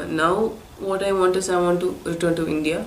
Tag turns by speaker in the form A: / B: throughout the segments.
A: now what I want is I want to return to India.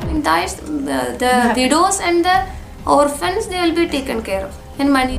B: In that, the widows and the orphans, they will be taken care of. And money.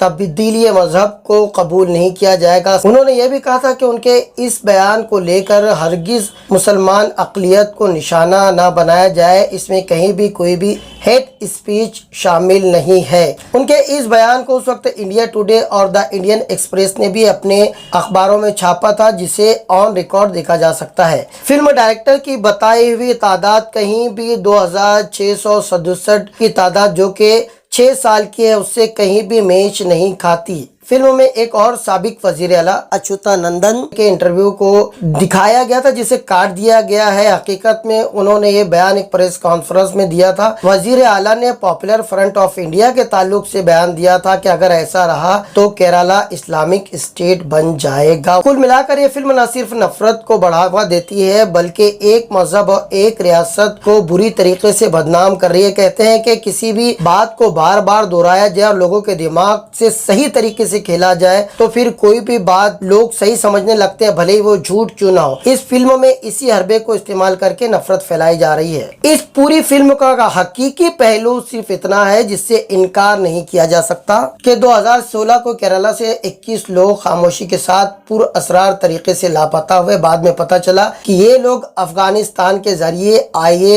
C: تبدیلی مذہب کو قبول نہیں کیا جائے گا۔ انہوں نے یہ بھی کہا تھا کہ ان کے اس بیان کو لے کر ہرگز مسلمان اقلیت کو نشانہ نہ بنایا جائے، اس میں کہیں بھی کوئی بھی ہیٹ اسپیچ شامل نہیں ہے۔ ان کے اس بیان کو اس وقت انڈیا ٹوڈے اور دا انڈین ایکسپریس نے بھی اپنے اخباروں میں چھاپا تھا، جسے آن ریکارڈ دیکھا جا سکتا ہے۔ فلم ڈائریکٹر کی بتائی ہوئی تعداد کہیں بھی 2667 کی تعداد جو کہ 6 سال کی ہے، اس سے کہیں بھی میچ نہیں کھاتی۔ فلم میں ایک اور سابق وزیر اعلیٰ اچوتانندن کے انٹرویو کو دکھایا گیا تھا، جسے کاٹ دیا گیا ہے۔ حقیقت میں انہوں نے یہ بیان ایک پریس کانفرنس میں دیا تھا۔ وزیر اعلیٰ نے پاپولر فرنٹ آف انڈیا کے تعلق سے بیان دیا تھا کہ اگر ایسا رہا تو کیرالہ اسلامک اسٹیٹ بن جائے گا۔ کل ملا کر یہ فلم نہ صرف نفرت کو بڑھاوا دیتی ہے بلکہ ایک مذہب اور ایک ریاست کو بری طریقے سے بدنام کر رہی ہے۔ کہتے ہیں کہ کسی بھی بات کو بار بار دہرایا جائے اور لوگوں کے دماغ سے صحیح طریقے سے کھیلا جائے تو پھر کوئی بھی بات لوگ صحیح سمجھنے لگتے ہیں، بھلے ہی وہ جھوٹ کیوں نہ ہو۔ اس فلم میں اسی حربے کو استعمال کر کے نفرت پھیلائی جا رہی ہے۔ اس پوری فلم کا حقیقی پہلو صرف اتنا ہے جس سے انکار نہیں کیا جا سکتا کہ 2016 کو کیرالہ سے 21 لوگ خاموشی کے ساتھ پر اسرار طریقے سے لاپتہ ہوئے۔ بعد میں پتہ چلا کہ یہ لوگ افغانستان کے ذریعے آئی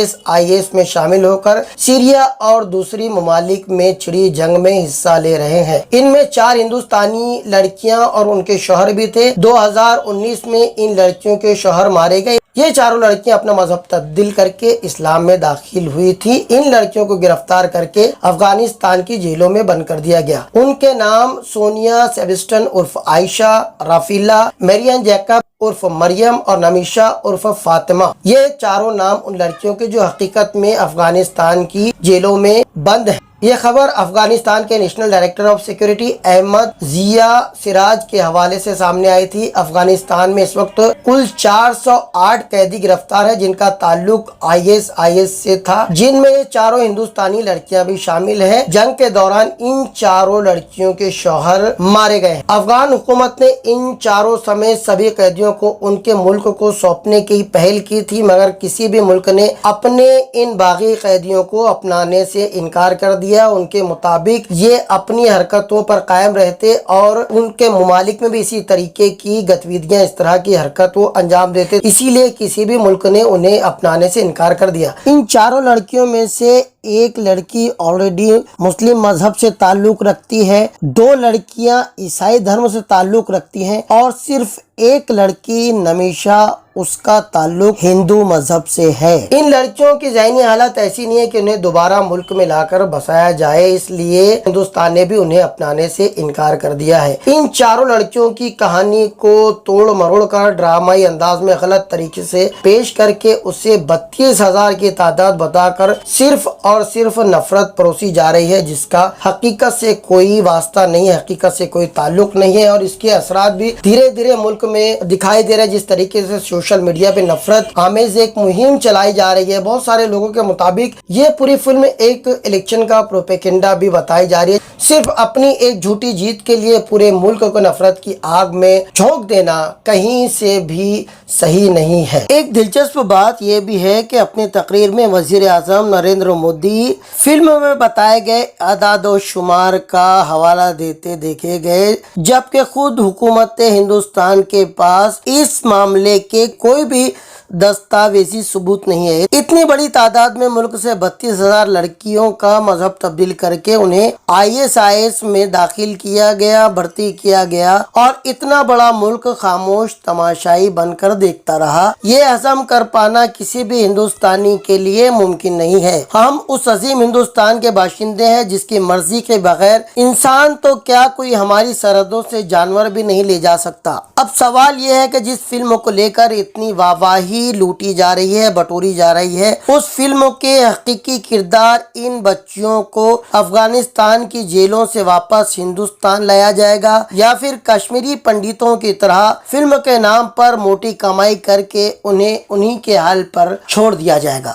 C: ایس میں شامل ہو کر سیریا اور دوسری ممالک میں چھڑی جنگ میں حصہ لے رہے ہیں۔ ان میں 4 ہندوستانی لڑکیاں اور ان کے شوہر بھی تھے۔ 2019 میں ان لڑکیوں کے شوہر مارے گئے۔ یہ چاروں لڑکیاں اپنا مذہب تبدیل کر کے اسلام میں داخل ہوئی تھی۔ ان لڑکیوں کو گرفتار کر کے افغانستان کی جیلوں میں بند کر دیا گیا۔ ان کے نام سونیا سیبسٹن عرف عائشہ، رافیلا، میرین جیکب عرف مریم اور نمیشا عرف فاطمہ۔ یہ چاروں نام ان لڑکیوں کے جو حقیقت میں افغانستان کی جیلوں میں بند ہیں۔ یہ خبر افغانستان کے national director of security Ahmad Zia Siraj کے حوالے سے سامنے آئی تھی۔ افغانستان میں اس وقت کل 408 قیدی گرفتار ہے جن کا تعلق آئی ایس سے تھا، جن میں یہ چاروں ہندوستانی لڑکیاں بھی شامل ہیں۔ جنگ کے دوران ان چاروں لڑکیوں کے شوہر مارے گئے ہیں۔ افغان حکومت نے ان چاروں سمیت سبھی قیدیوں کو ان کے ملک کو سونپنے کی پہل کی تھی، مگر کسی بھی ملک نے اپنے ان باغی قیدیوں کو اپنانے سے انکار کر دیا۔ ان کے مطابق یہ اپنی حرکتوں پر قائم رہتے اور ان کے ممالک میں بھی اسی طریقے کی گتیویدیاں، اس طرح کی حرکتوں انجام دیتے، اسی لیے کسی بھی ملک نے انہیں اپنانے سے انکار کر دیا۔ ان چاروں لڑکیوں میں سے ایک لڑکی آلریڈی مسلم مذہب سے تعلق رکھتی ہے، 2 لڑکیاں عیسائی دھرم سے تعلق رکھتی ہیں اور صرف ایک لڑکی نمیشا اس کا تعلق ہندو مذہب سے ہے۔ ان لڑکیوں کی ذہنی حالت ایسی نہیں ہے کہ انہیں دوبارہ ملک میں لا کر بسایا جائے، اس لیے ہندوستان نے بھی انہیں اپنانے سے انکار کر دیا ہے۔ ان چاروں لڑکیوں کی کہانی کو توڑ مروڑ کر ڈرامائی انداز میں غلط طریقے سے پیش کر کے اسے 32,000 کی تعداد بتا کر صرف اور صرف نفرت پروسی جا رہی ہے، جس کا حقیقت سے کوئی واسطہ نہیں ہے، حقیقت سے کوئی تعلق نہیں ہے، اور اس کے اثرات بھی دھیرے دھیرے ملک میں دکھائی دے رہے ہیں۔ جس طریقے سے سوشل میڈیا پہ نفرت آمیز ایک مہم چلائی جا رہی ہے، بہت سارے لوگوں کے مطابق یہ پوری فلم ایک الیکشن کا پروپیگنڈا بھی بتائی جا رہی ہے۔ صرف اپنی ایک جھوٹی جیت کے لیے پورے ملک کو نفرت کی آگ میں جھونک دینا کہیں سے بھی صحیح نہیں ہے۔ ایک دلچسپ بات یہ بھی ہے کہ اپنی تقریر میں وزیر اعظم نریندر مودی فلم میں بتائے گئے اعداد و شمار کا حوالہ دیتے دیکھے گئے، جبکہ خود حکومت ہندوستان کے پاس اس معاملے کے کوئی بھی دستاویزی ثبوت نہیں ہے۔ اتنی بڑی تعداد میں ملک سے 32,000 لڑکیوں کا مذہب تبدیل کر کے انہیں آئی ایس میں داخل کیا گیا، بھرتی کیا گیا، اور اتنا بڑا ملک خاموش تماشائی بن کر دیکھتا رہا۔ یہ ہضم کر پانا کسی بھی ہندوستانی کے لیے ممکن نہیں ہے۔ ہم اس عظیم ہندوستان کے باشندے ہیں جس کی مرضی کے بغیر انسان تو کیا کوئی ہماری سرحدوں سے جانور بھی نہیں لے جا سکتا۔ اب سوال یہ ہے کہ جس فلم کو لے کر اتنی واہواہی لوٹی جا رہی ہے، بٹوری جا رہی ہے، اس فلم کے حقیقی کردار ان بچیوں کو افغانستان کی جیلوں سے واپس ہندوستان لایا جائے گا یا پھر کشمیری پنڈتوں کی طرح فلم کے نام پر موٹی کمائی کر کے انہیں انہی کے حال پر چھوڑ دیا جائے گا۔